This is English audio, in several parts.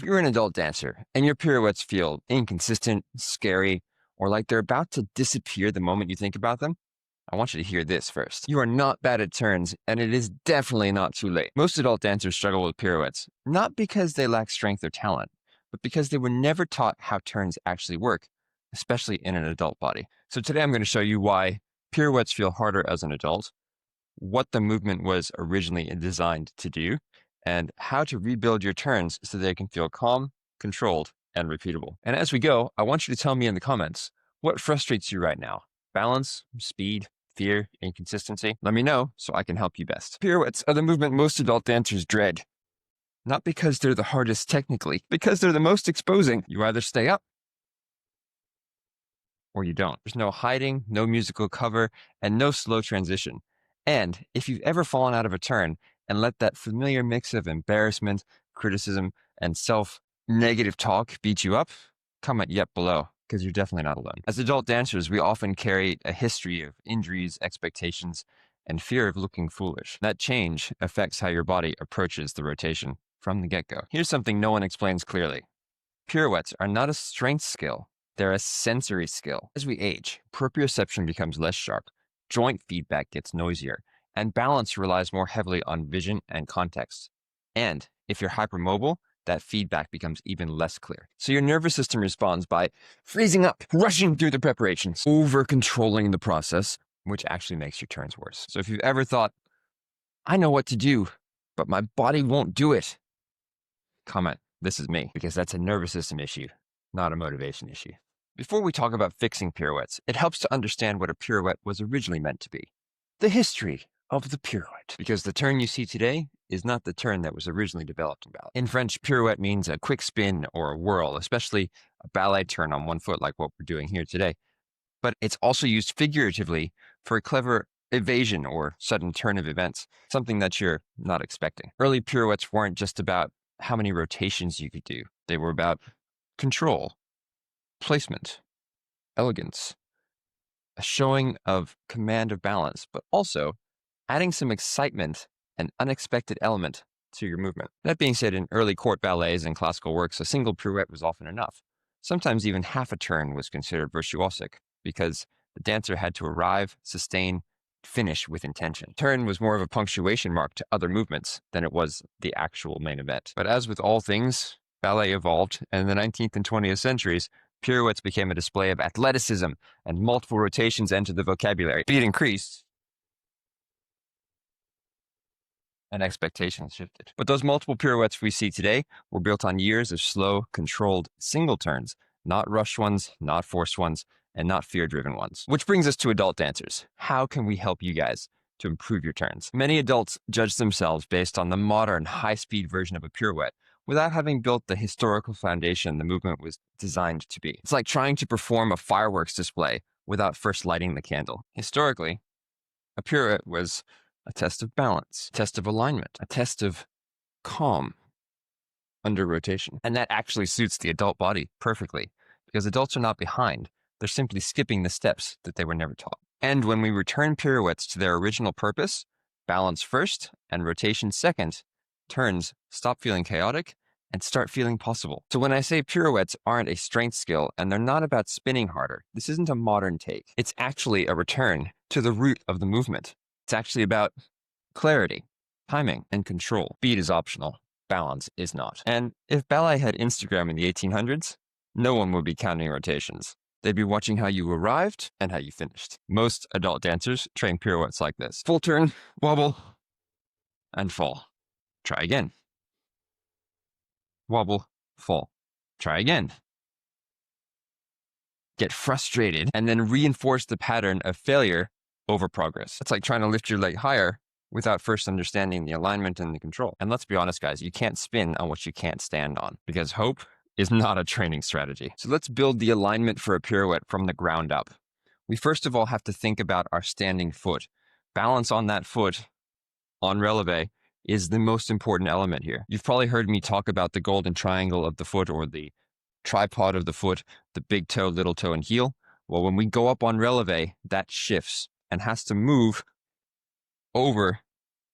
you're an adult dancer and your pirouettes feel inconsistent, scary, or like they're about to disappear the moment you think about them, I want you to hear this first. You are not bad at turns, and it is definitely not too late. Most adult dancers struggle with pirouettes, not because they lack strength or talent, but because they were never taught how turns actually work, especially in an adult body. So today I'm going to show you why pirouettes feel harder as an adult, what the movement was originally designed to do, and how to rebuild your turns so they can feel calm, controlled, and repeatable. And as we go, I want you to tell me in the comments, what frustrates you right now? Balance, speed, fear, inconsistency? Let me know so I can help you best. Pirouettes are the movement most adult dancers dread. Not because they're the hardest technically, because they're the most exposing. You either stay up or you don't. There's no hiding, no musical cover, and no slow transition. And if you've ever fallen out of a turn and let that familiar mix of embarrassment, criticism, and self-negative talk beat you up, comment yep below, because you're definitely not alone. As adult dancers, we often carry a history of injuries, expectations, and fear of looking foolish. That change affects how your body approaches the rotation from the get-go. Here's something no one explains clearly. Pirouettes are not a strength skill. They're a sensory skill. As we age, proprioception becomes less sharp, joint feedback gets noisier, and balance relies more heavily on vision and context. And if you're hypermobile, that feedback becomes even less clear. So your nervous system responds by freezing up, rushing through the preparations, over-controlling the process, which actually makes your turns worse. So if you've ever thought, I know what to do, but my body won't do it, comment, this is me, because that's a nervous system issue, not a motivation issue. Before we talk about fixing pirouettes, it helps to understand what a pirouette was originally meant to be. The history of the pirouette. Because the turn you see today is not the turn that was originally developed in ballet. In French, pirouette means a quick spin or a whirl, especially a ballet turn on one foot like what we're doing here today. But it's also used figuratively for a clever evasion or sudden turn of events, something that you're not expecting. Early pirouettes weren't just about how many rotations you could do. They were about control, placement, elegance, a showing of command of balance, but also adding some excitement and unexpected element to your movement. That being said, in early court ballets and classical works, a single pirouette was often enough. Sometimes even half a turn was considered virtuosic because the dancer had to arrive, sustain, finish with intention. Turn was more of a punctuation mark to other movements than it was the actual main event. But as with all things, ballet evolved, and in the 19th and 20th centuries, pirouettes became a display of athleticism, and multiple rotations entered the vocabulary. Speed increased, and expectations shifted. But those multiple pirouettes we see today were built on years of slow, controlled, single turns, not rushed ones, not forced ones, and not fear-driven ones. Which brings us to adult dancers. How can we help you guys to improve your turns? Many adults judge themselves based on the modern, high-speed version of a pirouette, without having built the historical foundation the movement was designed to be. It's like trying to perform a fireworks display without first lighting the candle. Historically, a pirouette was a test of balance, a test of alignment, a test of calm under rotation. And that actually suits the adult body perfectly, because adults are not behind. They're simply skipping the steps that they were never taught. And when we return pirouettes to their original purpose, balance first and rotation second, turns stop feeling chaotic and start feeling possible. So when I say pirouettes aren't a strength skill and they're not about spinning harder, this isn't a modern take. It's actually a return to the root of the movement. It's actually about clarity, timing, and control. Speed is optional. Balance is not. And if ballet had Instagram in the 1800s, no one would be counting rotations. They'd be watching how you arrived and how you finished. Most adult dancers train pirouettes like this. Full turn, wobble, and fall. Try again. Wobble, fall. Try again. Get frustrated and then reinforce the pattern of failure over progress. It's like trying to lift your leg higher without first understanding the alignment and the control. And let's be honest, guys, you can't spin on what you can't stand on, because hope is not a training strategy. So let's build the alignment for a pirouette from the ground up. We first of all have to think about our standing foot. Balance on that foot on releve is the most important element here. You've probably heard me talk about the golden triangle of the foot, or the tripod of the foot, the big toe, little toe, and heel. Well, when we go up on releve, that shifts and has to move over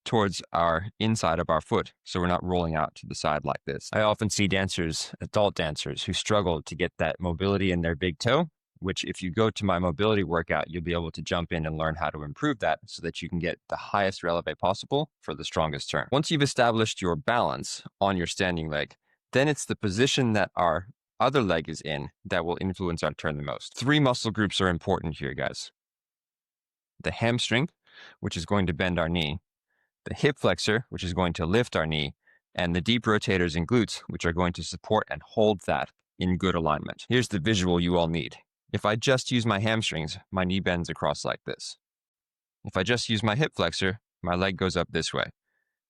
towards our inside of our foot, so we're not rolling out to the side like this. I often see dancers, adult dancers, who struggle to get that mobility in their big toe, which if you go to my mobility workout, you'll be able to jump in and learn how to improve that so that you can get the highest releve possible for the strongest turn. Once you've established your balance on your standing leg, then it's the position that our other leg is in that will influence our turn the most. 3 muscle groups are important here, guys. The hamstring, which is going to bend our knee, the hip flexor, which is going to lift our knee, and the deep rotators and glutes, which are going to support and hold that in good alignment. Here's the visual you all need. If I just use my hamstrings, my knee bends across like this. If I just use my hip flexor, my leg goes up this way.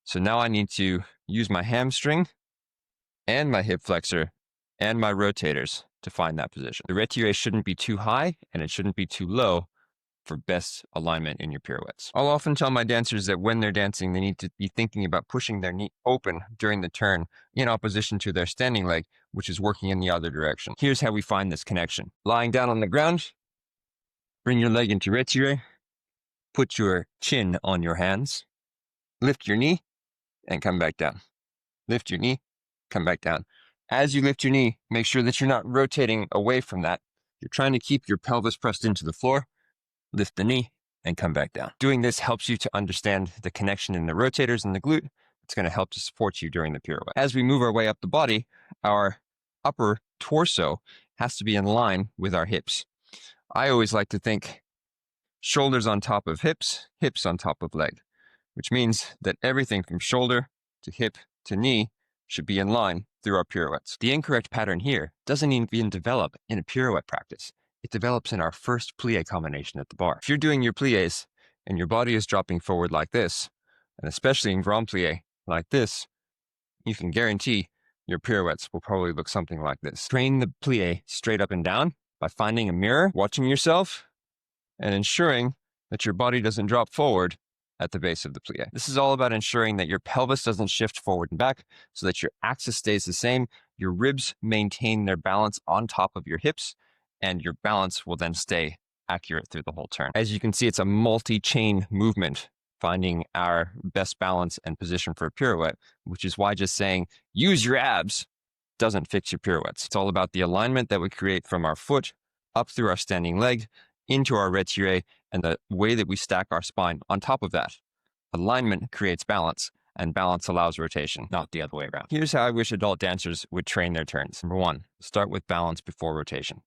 So now I need to use my hamstring and my hip flexor and my rotators to find that position. The retiré shouldn't be too high and it shouldn't be too low for best alignment in your pirouettes. I'll often tell my dancers that when they're dancing, they need to be thinking about pushing their knee open during the turn in opposition to their standing leg, which is working in the other direction. Here's how we find this connection. Lying down on the ground, bring your leg into retiré, put your chin on your hands, lift your knee, and come back down. Lift your knee, come back down. As you lift your knee, make sure that you're not rotating away from that. You're trying to keep your pelvis pressed into the floor. Lift the knee and come back down. Doing this helps you to understand the connection in the rotators and the glute. It's going to help to support you during the pirouette. As we move our way up the body, our upper torso has to be in line with our hips. I always like to think shoulders on top of hips, hips on top of leg, which means that everything from shoulder to hip to knee should be in line through our pirouettes. The incorrect pattern here doesn't even develop in a pirouette practice. It develops in our first plie combination at the bar. If you're doing your plies and your body is dropping forward like this, and especially in grand plie like this, you can guarantee your pirouettes will probably look something like this. Train the plie straight up and down by finding a mirror, watching yourself, and ensuring that your body doesn't drop forward at the base of the plie. This is all about ensuring that your pelvis doesn't shift forward and back so that your axis stays the same, your ribs maintain their balance on top of your hips, and your balance will then stay accurate through the whole turn. As you can see, it's a multi-chain movement, finding our best balance and position for a pirouette, which is why just saying, use your abs, doesn't fix your pirouettes. It's all about the alignment that we create from our foot up through our standing leg, into our retiré, and the way that we stack our spine on top of that. Alignment creates balance, and balance allows rotation, not the other way around. Here's how I wish adult dancers would train their turns. Number 1, start with balance before rotation.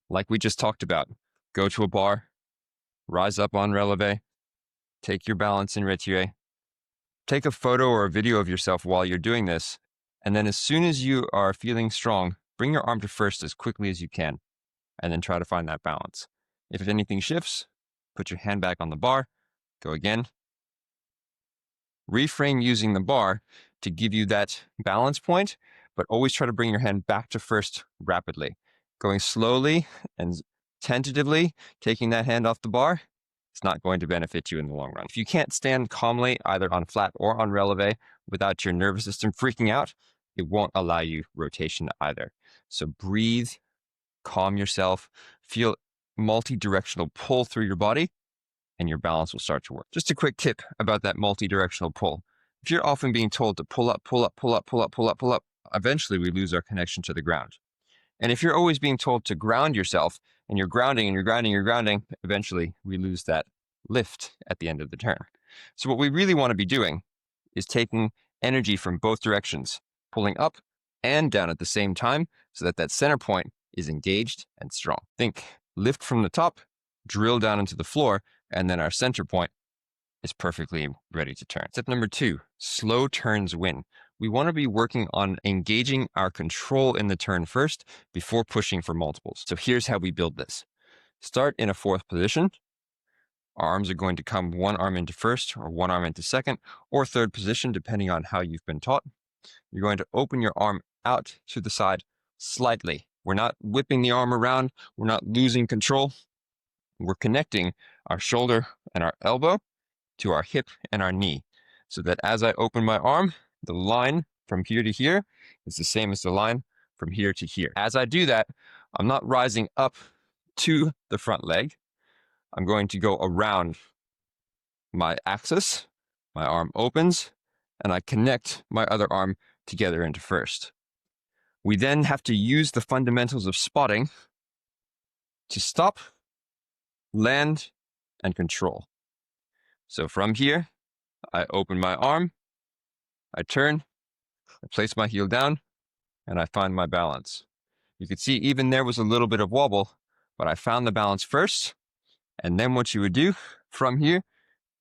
Like we just talked about, go to a bar, rise up on releve, take your balance in retiré, take a photo or a video of yourself while you're doing this, and then as soon as you are feeling strong, bring your arm to first as quickly as you can, and then try to find that balance. If anything shifts, put your hand back on the bar, go again. Reframe using the bar to give you that balance point, but always try to bring your hand back to first rapidly. Going slowly and tentatively, taking that hand off the bar, it's not going to benefit you in the long run. If you can't stand calmly, either on flat or on releve, without your nervous system freaking out, it won't allow you rotation either. So breathe, calm yourself, feel multi-directional pull through your body, and your balance will start to work. Just a quick tip about that multi-directional pull. If you're often being told to pull up, pull up, pull up, pull up, pull up, pull up, eventually we lose our connection to the ground. And if you're always being told to ground yourself, and you're grounding and you're grounding, you're grounding, eventually we lose that lift at the end of the turn. So what we really want to be doing is taking energy from both directions, pulling up and down at the same time so that that center point is engaged and strong. Think lift from the top, drill down into the floor, and then our center point is perfectly ready to turn. Step number 2, slow turns win. We want to be working on engaging our control in the turn first before pushing for multiples. So here's how we build this. Start in a 4th position. Our arms are going to come one arm into first or one arm into second or 3rd position, depending on how you've been taught. You're going to open your arm out to the side slightly. We're not whipping the arm around. We're not losing control. We're connecting our shoulder and our elbow to our hip and our knee so that as I open my arm, the line from here to here is the same as the line from here to here. As I do that, I'm not rising up to the front leg. I'm going to go around my axis My arm opens, and I connect my other arm together into first. We then have to use the fundamentals of spotting to stop, land, and control. So from here, I open my arm, I turn, I place my heel down, and I find my balance. You can see even there was a little bit of wobble, but I found the balance first, and then what you would do from here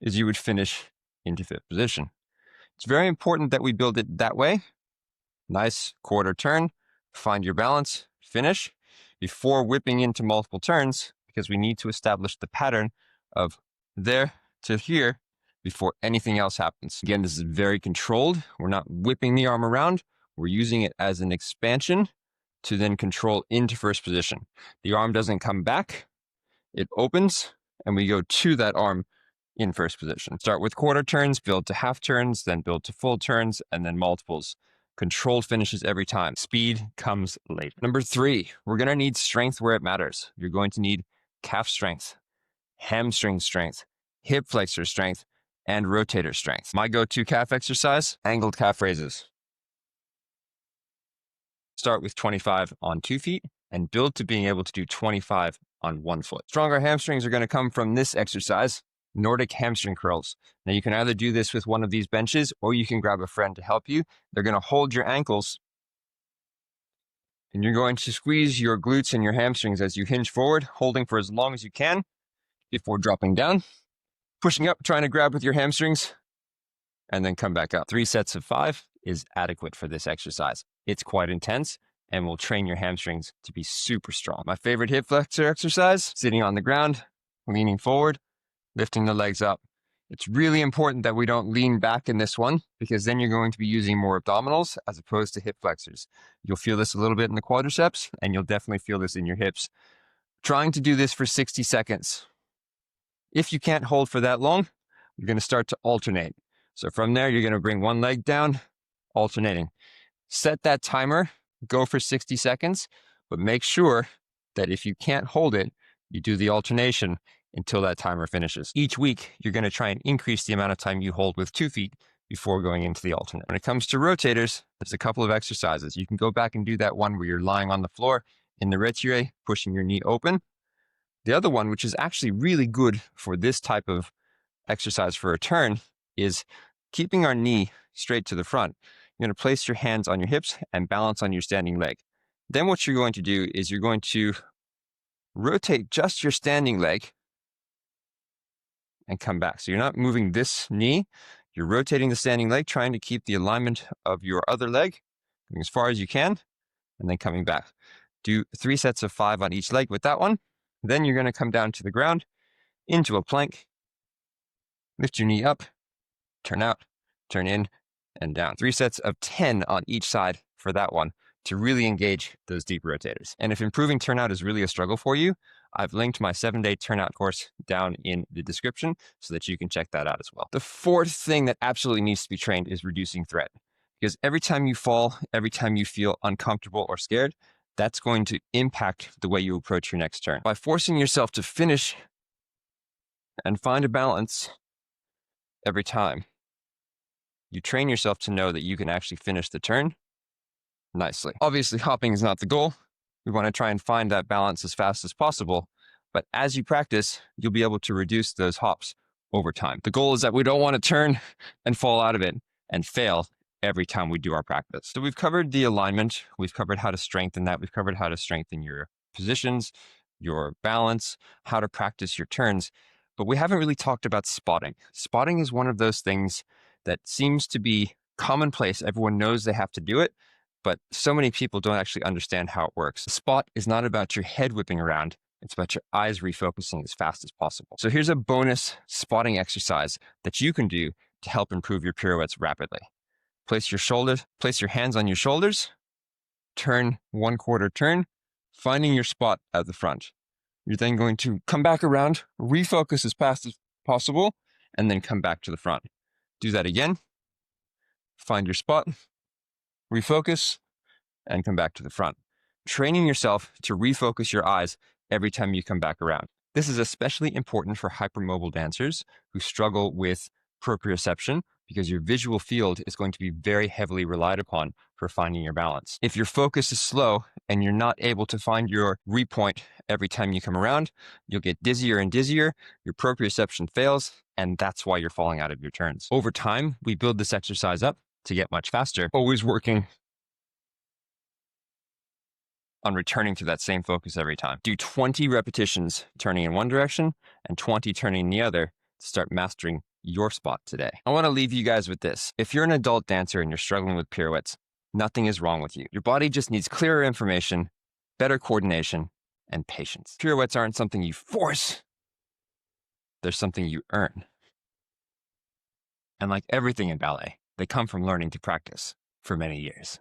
is you would finish into fifth position. It's very important that we build it that way. Nice quarter turn, find your balance, finish, before whipping into multiple turns, because we need to establish the pattern of there to here before anything else happens. Again, this is very controlled. We're not whipping the arm around. We're using it as an expansion to then control into first position. The arm doesn't come back. It opens, and we go to that arm in first position. Start with quarter turns, build to half turns, then build to full turns, and then multiples. Controlled finishes every time. Speed comes later. Number 3, we're going to need strength where it matters. You're going to need calf strength, hamstring strength, hip flexor strength, and rotator strength. My go-to calf exercise, angled calf raises. Start with 25 on 2 feet and build to being able to do 25 on 1 foot. Stronger hamstrings are going to come from this exercise, Nordic hamstring curls. Now you can either do this with one of these benches or you can grab a friend to help you. They're going to hold your ankles and you're going to squeeze your glutes and your hamstrings as you hinge forward, holding for as long as you can before dropping down, pushing up, trying to grab with your hamstrings, and then come back up. 3 sets of 5 is adequate for this exercise. It's quite intense and will train your hamstrings to be super strong. My favorite hip flexor exercise, sitting on the ground, leaning forward, lifting the legs up. It's really important that we don't lean back in this one because then you're going to be using more abdominals as opposed to hip flexors. You'll feel this a little bit in the quadriceps and you'll definitely feel this in your hips. Trying to do this for 60 seconds. If you can't hold for that long, you're going to start to alternate. So from there, you're going to bring one leg down, alternating. Set that timer, go for 60 seconds, but make sure that if you can't hold it, you do the alternation until that timer finishes. Each week, you're going to try and increase the amount of time you hold with 2 feet before going into the alternate. When it comes to rotators, there's a couple of exercises. You can go back and do that one where you're lying on the floor in the retire, pushing your knee open. The other one, which is actually really good for this type of exercise for a turn, is keeping our knee straight to the front. You're going to place your hands on your hips and balance on your standing leg. Then what you're going to do is you're going to rotate just your standing leg and come back. So you're not moving this knee, you're rotating the standing leg, trying to keep the alignment of your other leg going as far as you can, and then coming back. Do 3 sets of 5 on each leg with that one. Then you're going to come down to the ground, into a plank, lift your knee up, turn out, turn in, and down. 3 sets of 10 on each side for that one to really engage those deep rotators. And if improving turnout is really a struggle for you, I've linked my 7-day turnout course down in the description so that you can check that out as well. The 4th thing that absolutely needs to be trained is reducing threat. Because every time you fall, every time you feel uncomfortable or scared, that's going to impact the way you approach your next turn. By forcing yourself to finish and find a balance every time, you train yourself to know that you can actually finish the turn nicely. Obviously, hopping is not the goal. We want to try and find that balance as fast as possible. But as you practice, you'll be able to reduce those hops over time. The goal is that we don't want to turn and fall out of it and fail every time we do our practice. So we've covered the alignment. We've covered how to strengthen that. We've covered how to strengthen your positions, your balance, how to practice your turns. But we haven't really talked about spotting. Spotting is one of those things that seems to be commonplace. Everyone knows they have to do it, but so many people don't actually understand how it works. The spot is not about your head whipping around. It's about your eyes refocusing as fast as possible. So here's a bonus spotting exercise that you can do to help improve your pirouettes rapidly. Place your hands on your shoulders, turn 1/4 turn, finding your spot at the front. You're then going to come back around, refocus as fast as possible, and then come back to the front. Do that again. Find your spot, refocus, and come back to the front. Training yourself to refocus your eyes every time you come back around. This is especially important for hypermobile dancers who struggle with proprioception, because your visual field is going to be very heavily relied upon for finding your balance. If your focus is slow and you're not able to find your repoint every time you come around, you'll get dizzier and dizzier, your proprioception fails, and that's why you're falling out of your turns. Over time, we build this exercise up to get much faster, always working on returning to that same focus every time. Do 20 repetitions turning in one direction and 20 turning in the other to start mastering your spot today. I want to leave you guys with this. If you're an adult dancer and you're struggling with pirouettes, nothing is wrong with you. Your body just needs clearer information, better coordination, and patience. Pirouettes aren't something you force. They're something you earn. And like everything in ballet, they come from learning to practice for many years.